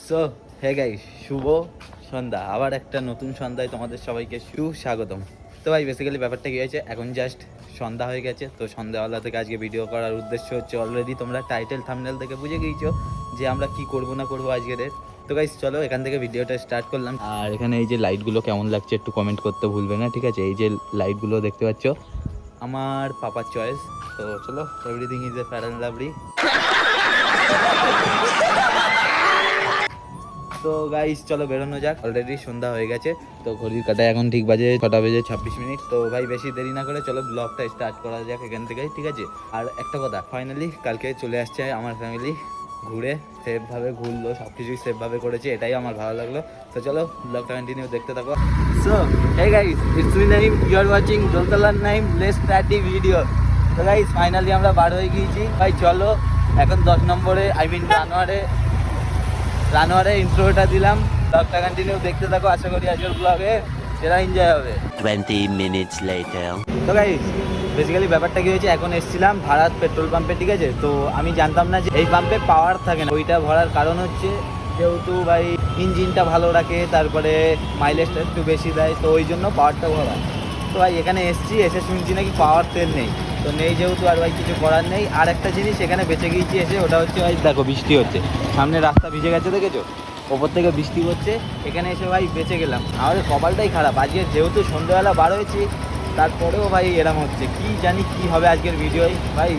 So hey guys, শুভ সন্ধ্যা। আবার একটা নতুন সন্ধ্যায় তোমাদের সবাইকে সুস্বাগতম। তো ভাই বেসিক্যালি ব্যাপারটা কি হয়েছে, এখন জাস্ট সন্ধ্যা হয়ে গেছে। তো সন্ধ্যাবেলা থেকে আজকে ভিডিও করার উদ্দেশ্য হচ্ছে, অলরেডি তোমরা টাইটেল থাম্বনেল থেকে বুঝে গিয়েছো যে আমরা কি করব না করবো আজকের। তো গাইস চলো এখান থেকে ভিডিওটা স্টার্ট করলাম। আর এখানে এই যে লাইটগুলো কেমন লাগছে একটু কমেন্ট করতে ভুলবে না, ঠিক আছে? এই যে লাইটগুলো দেখতে পাচ্ছ আমার পাপার চয়েস। তো চলো, everything is a fair and lovely. তো গাইস চলো বেরোনো যাক, অলরেডি সন্ধ্যা হয়ে গেছে। তো ঘড়ির কাটায় এখন ঠিক বাজে 6:26। তো ভাই বেশি দেরি না করে চলো ব্লগটা স্টার্ট করা যাক এখান থেকে, ঠিক আছে? আর একটা কথা, ফাইনালি কালকে চলে আসছে আমার ফ্যামিলি, ঘুরে সেফভাবে ঘুরলো, সব কিছুই সেফভাবে করেছে, এটাই আমার ভালো লাগলো। তো চলো ব্লগটা কন্টিনিউ দেখতে থাকো। So hey guys, it's me Naim, you are watching দোলতলার Naim, let's start the video. তো গাইস ফাইনালি আমরা বার হয়ে গিয়েছি। ভাই চলো এখন 10 নম্বরে রানোয়ারে ইন্ট্রোটা দিলাম। ব্লগটা কন্টিনিউ দেখতে থাকো, আশা করি আজকের ব্লগে সেরা এনজয় হবে। 20 minutes later. তো গাইস বেসিক্যালি ব্যাপারটা কি হয়েছে, এখন এসেছিলাম ভারত পেট্রোল পাম্পে, ঠিক আছে? তো আমি জানতাম না যে এই পাম্পে পাওয়ার থাকে না। ওইটা ভরার কারণ হচ্ছে যেহেতু ভাই ইঞ্জিনটা ভালো রাখে, তারপরে মাইলেজটা একটু বেশি দেয়, তো ওই জন্য পাওয়ারটা ভরা। তো ভাই এখানে এসে শুনছি নাকি পাওয়ার তেল নেই। তো নেই যেহেতু আর ভাই কিছু করার নেই। আর একটা জিনিস এখানে বেঁচে গিয়েছি এসে, ওটা হচ্ছে ভাই দেখো বৃষ্টি হচ্ছে, সামনে রাস্তা ভিজে গেছে দেখেছো, ওপর থেকে বৃষ্টি হচ্ছে। এখানে এসে ভাই বেঁচে গেলাম। আমাদের কপালটাই খারাপ, আজকে যেহেতু সন্ধ্যেবেলা বার হয়েছি, তারপরেও ভাই এরম হচ্ছে। কি জানি কি হবে আজকের ভিডিওয়। ভাই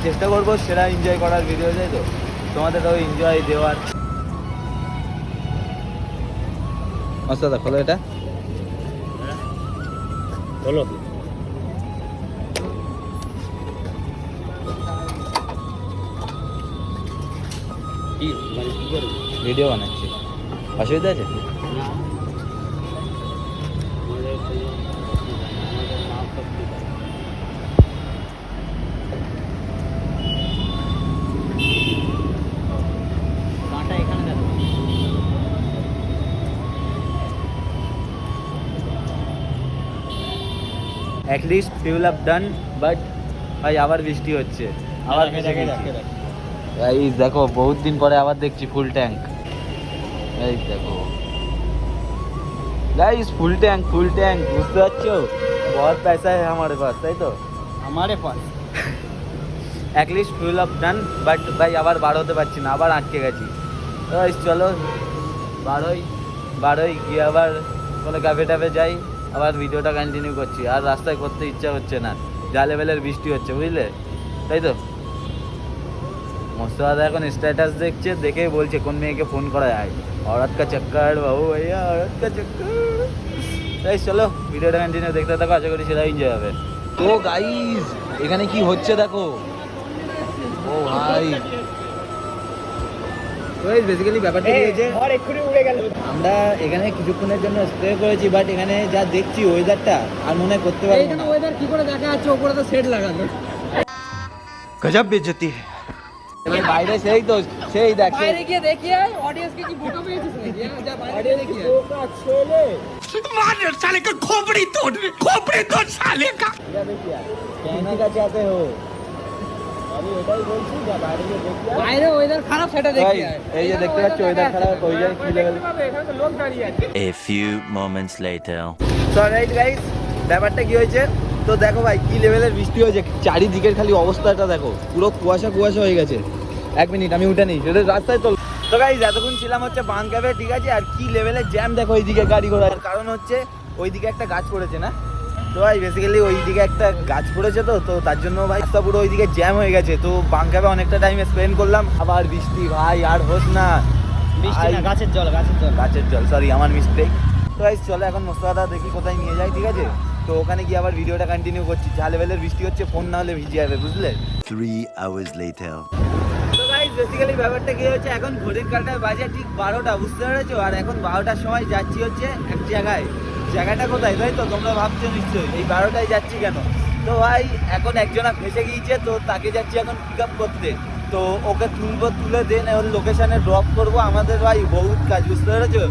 চেষ্টা করবো সেরা এনজয় করার ভিডিও, তাই তো তোমাদেরও এনজয় দেওয়ার। দাদা খোলো এটা, বলো। কি মানে কি করবো? ভিডিও বানাচ্ছি, অসুবিধা আছে? At least fuel up done, but ভাই আবার বৃষ্টি হচ্ছে, আবার ভেসে গেছি। এই দেখো বহুত দিন পরে আবার দেখছি ফুল ট্যাঙ্ক। এই দেখো গাইস, ফুল ট্যাঙ্ক বুঝতে পারছো? বহুত পয়সা है हमारे पास, তাই তো? हमारे पास at least fuel up done, but ভাই আবার বার হতে পারছি না, আবার আটকে গেছি। তো চলো বারোই গিয়ে আবার কোনো ক্যাফে ট্যাফে যাই, আবার ভিডিওটা কন্টিনিউ করছি। আর রাস্তায় করতে ইচ্ছা হচ্ছে না, যা লেভেলের বৃষ্টি হচ্ছে, বুঝলে? তাই তো মোস্তফা এখন স্ট্যাটাস দেখছে, দেখেই বলছে কোন মেয়েকে ফোন করা যায়। औरत का चक्कर বাবু ভাইয়া, औरत का चक्कर। তাই চলো ভিডিওটা কন্টিনিউ দেখতে থাকো, আশা করি সেটা এনজয় হবে। তো গাইস এখানে কি হচ্ছে দেখো, ও ভাই বেসিক্যালি ব্যাপারটা কি হয়েছে, আমরা এখানে কিছুক্ষণের জন্য স্টে করেছি, বাট এখানে যা দেখছি ওয়েদারটা আর মনে হয় করতে পারবো না। ওয়েদার কি করে দেখা যাচ্ছে, উপরে তো সেট লাগানো। গজব বেজতি এবার বাইরে সেই দেখ, বাইরে গিয়ে দেখি আয় অডিয়েন্স কে কি বোকা পেয়েছিস নাকি? যা বাইরে দেখি বোকা ছেলে मार साले का खोपड़ी तोड़ साले का। कहने का चाहते हो? আমি এটাই বলছি, যা বাইরে গিয়ে দেখি। বাইরে ওয়েদার খারাপ, সেটা দেখি আয়। এই যে দেখতে পাচ্ছ ওয়েদার খারাপ, ওই যে কি লেভেল। এখানে তো লোক দাঁড়িয়ে আছে। A few moments later. So right guys, ব্যাপারটা কি হয়েছে, তো দেখো ভাই কি লেভেলের বৃষ্টি হয়েছে, চারিদিকের খালি অবস্থাটা দেখো, পুরো কুয়াশা হয়ে গেছে। এক মিনিট আমি উঠে নিই, সেটা রাস্তায় তো। তো গাইস এতক্ষণ ছিলাম হচ্ছে বান ক্যাফে, ঠিক আছে? আর কি লেভেলের জ্যাম দেখো ওইদিকে গাড়ি ঘোড়ার, কারণ হচ্ছে ওইদিকে একটা গাছ পড়েছে না, তো ভাই বেসিক্যালি ওইদিকে একটা গাছ পড়েছে, তো তার জন্য ভাই রাস্তা পুরো ওইদিকে জ্যাম হয়ে গেছে। তো বান ক্যাফে অনেকটা টাইম স্পেন্ড করলাম, আবার বৃষ্টি ভাই আর হোস না, গাছের জল সরি আমার মিস্টেক। তো গাইস চলো এখন মোস্তফা দেখি কোথায় নিয়ে যায়, ঠিক আছে? তো ওখানে গিয়ে আবার ভিডিওটা কন্টিনিউ করছি। যা লেভেলের বৃষ্টি হচ্ছে, ফোন না হলে ভিজে যাবে, বুঝলে? 3 hours later. তো গাইস বেসিক্যালি ব্যাপারটা কি হচ্ছে, এখন ঘড়ির কাঁটায় বাজে ঠিক 12টা, বুঝতে পেরেছো? আর এখন 12টার সময় যাচ্ছি হচ্ছে এক জায়গায়। জায়গাটা কোথায় তাই তো তোমরা ভাবছো নিশ্চয়ই, এই 12টায় যাচ্ছি কেন? তো ভাই এখন একজনা ফেসে গিয়েছে, তো তাকে যাচ্ছি এখন পিক আপ করতে। তো ওকে তুলে দেন ওর লোকেশানে ড্রপ করবো। আমাদের ভাই বহুত কাজ, বুঝতে পেরেছো?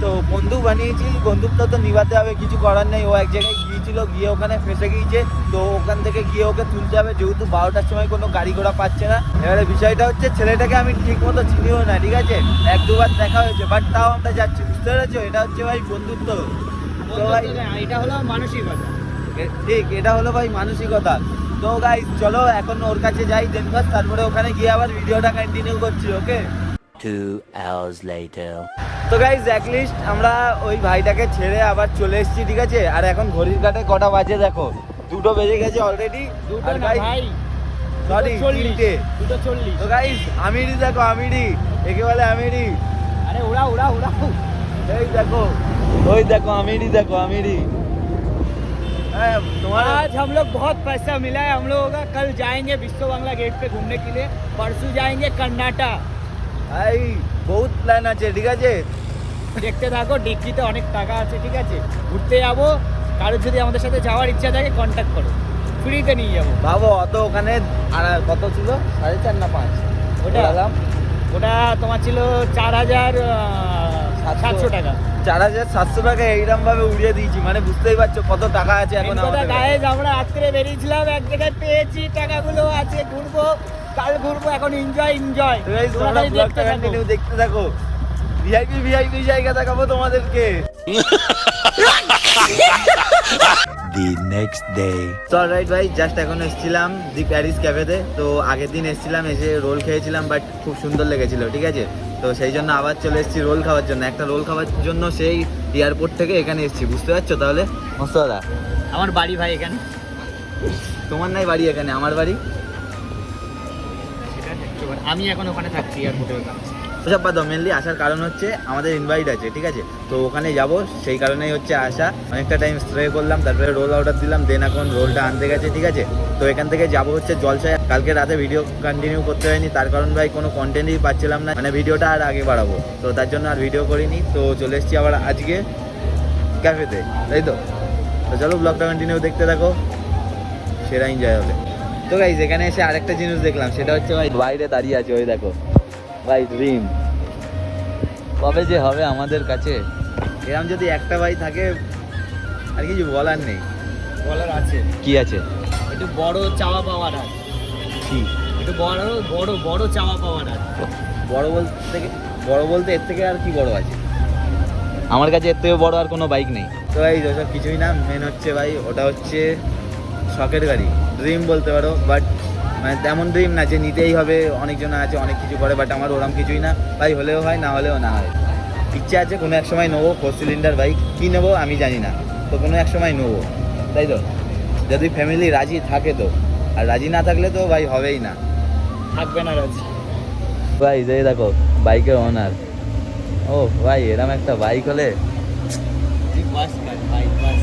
তো বন্দুক বানিয়েছি, বন্দুকটা তো নিভাতে হবে, কিছু করার নেই। ও এক জায়গায় গিয়েছিল ছিল, গিয়ে ওখানে ফেসে গিয়েছে। তো ওখান থেকে গিয়ে ওকে তুলতে হবে, যেহেতু 12টার সময় কোনো গাড়ি ঘোড়া পাচ্ছে না। এবারে বিষয়টা হচ্ছে ছেলেটাকে আমি ঠিক মতো চিনিও না, ঠিক আছে, 1-2বার দেখা হয়েছে, বাট তাও আমরা যাচ্ছি, বুঝতে পেরেছো? এটা হচ্ছে ভাই বন্ধুত্ব। তো ভাই এটা হলো মানসিকতা। ঠিক, এটা হলো ভাই মানসিকতা। তো গাইস চলো এখন ওর কাছে যাই, দেনবাস, তারপরে ওখানে গিয়ে আবার ভিডিওটা কন্টিনিউ করছি, ওকে? 2 hours later. তো গাইস অ্যাটলিস্ট আমরা ওই ভাইটাকে ছেড়ে আবার চলে এসেছি, ঠিক আছে। আর এখন ঘড়ির কাঁটায় কটা বাজে দেখো, 2টো বেজে গেছে অলরেডি। আর ভাই সরি 3টে। 2:40। তো গাইস আমিরি দেখো, আমিরি, একে বলে আমিরি। আরে উড়াও। এই দেখো, ওই দেখো আমিরি, দেখো আমিরি। হ্যাঁ তোমার आज हम लोग बहुत पैसा मिला है हम लोगों का। कल जाएंगे विश्व बांग्ला गेट पे घूमने के लिए, परसों जाएंगे कर्नाटक। ভাই বহুত প্ল্যান আছে, ঠিক আছে। দেখতে থাকো, ডিক্কিতে অনেক টাকা আছে, ঠিক আছে। ঘুরতে যাবো, কারোর যদি আমাদের সাথে যাওয়ার ইচ্ছা থাকে কন্ট্যাক্ট করো, ফ্রিতে নিয়ে যাবো। ভাবো অত ওখানে আর কত ছিল, 4.5 না 5? ওটা দাম ওটা তোমার ছিল 4,700 টাকা। 4,700 টাকা এইরকম ভাবে উড়িয়ে দিয়েছি, মানে বুঝতেই পারছো কত টাকা আছে এখন আমাদের কাছে। গাইজ আমরা রাত্রে বেরিয়েছিলাম, এক জায়গায় পেয়েছি টাকাগুলো আছে, ঘুরবো, কাল ঘুরবো, এখন এনজয়। তো guys, তোমরা ব্লগটা কন্টিনিউ দেখতে থাকো, ভিআইপি জায়গা দেখাবো তোমাদেরকে। The next day. তো অলরাইট ভাই, জাস্ট এখন এসেছিলাম দি প্যারিস ক্যাফেতে। তো আগের দিন এসেছিলাম, এসে রোল খেয়েছিলাম, বাট খুব সুন্দর লেগেছিল, ঠিক আছে। তো সেই জন্য আবার চলে এসেছি রোল খাওয়ার জন্য। একটা রোল খাওয়ার জন্য সেই এয়ারপোর্ট থেকে এখানে এসেছি, বুঝতে পারছো? তাহলে মস্তদা, আমার বাড়ি ভাই এখানে। তোমার নাই বাড়ি এখানে, আমার বাড়ি। আমি এখন ওখানে থাকছি এয়ারপোর্টের ওখানে। ওসব বাদ দাও, মেনলি আসার কারণ হচ্ছে আমাদের ইনভাইট আছে, ঠিক আছে। তো ওখানে যাব, সেই কারণেই হচ্ছে আসা। অনেকটা টাইম স্টে করলাম, তারপরে রোল অর্ডার দিলাম, দেন এখন রোলটা আনতে গেছে, ঠিক আছে। তো এখান থেকে যাব হচ্ছে জলসায়। কালকে রাতে ভিডিও কন্টিনিউ করতে হয়নি, তার কারণ ভাই কোনো কন্টেন্টই পাচ্ছিলাম না, মানে ভিডিওটা আর আগে বাড়াবো, তো তার জন্য আর ভিডিও করিনি। তো চলে এসেছি আবার আজকে ক্যাফেতে, তাই তো। তো চলো ব্লগটা কন্টিনিউ দেখতে থাকো, সেরা এনজয় হবে। তো গাইজ এখানে এসে আরেকটা জিনিস দেখলাম, সেটা হচ্ছে ভাই বাইরে দাঁড়িয়ে আছে, ওই দেখো ভাই, ড্রিম কবে যে হবে আমাদের কাছে। এরকম যদি একটা ভাই থাকে আর কিছু বলার নেই। বলার আছে, কি আছে? একটু বড় চাওয়া পাওয়ার আছে, কি একটু বড় চাওয়া পাওয়ার আছে। বড় বলতে এর থেকে আর কি বড় আছে? আমার কাছে এর থেকে বড় আর কোনো বাইক নেই। তো ভাই ওসব কিছুই না, মেন হচ্ছে ভাই ওটা হচ্ছে শখের গাড়ি, ড্রিম বলতে পারো, বাট মানে তেমন ড্রিম না যে নিতেই হবে। অনেকজন আছে অনেক কিছু করে, বাট আমার ওরম কিছুই না ভাই, হলেও হয় না হলেও না হয়। ইচ্ছা আছে কোনো এক সময় নেবো 4 সিলিন্ডার বাইক, কী নেবো আমি জানি না, তো কোনো এক সময় নেবো, তাই তো। যদি ফ্যামিলি রাজি থাকে তো, আর রাজি না থাকলে তো ভাই হবেই না, থাকবে না রাজি। ভাই যে দেখো বাইকের ওনার, ও ভাই এরম একটা বাইক হলে বাস কার ভাই, বাস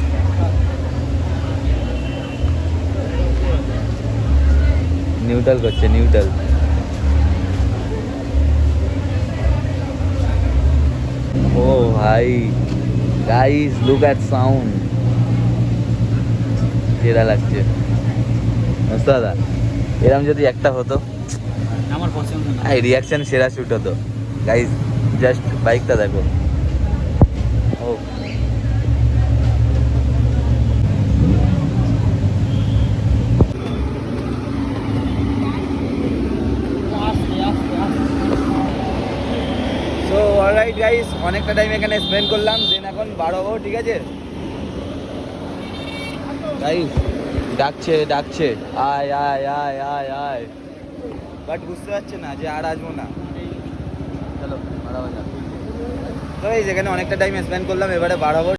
নিউট্রাল করছে, নিউট্রাল। ও ভাই গাইস লুক অ্যাট সাউন্ড, যেটা লাগছে দাদা, এরম যদি একটা হতো, আমার পছন্দ না। এই রিয়াকশন সেরা শুট হতো। গাইস জাস্ট বাইকটা দেখো, ও সো অলরাইট গাইস, অনেকটা টাইম এখানে স্পেন্ড করলাম, দেন এখন বার হবো, ঠিক আছে। গাইস ডাকছে আয় আয় আয় আয় আয়, বাট বুঝতে পারছে না যে আর আসবো না। চলো বার হওয়া যাক। তো এই যেখানে অনেকটা টাইম স্পেন্ড করলাম, এবারে বার হবো।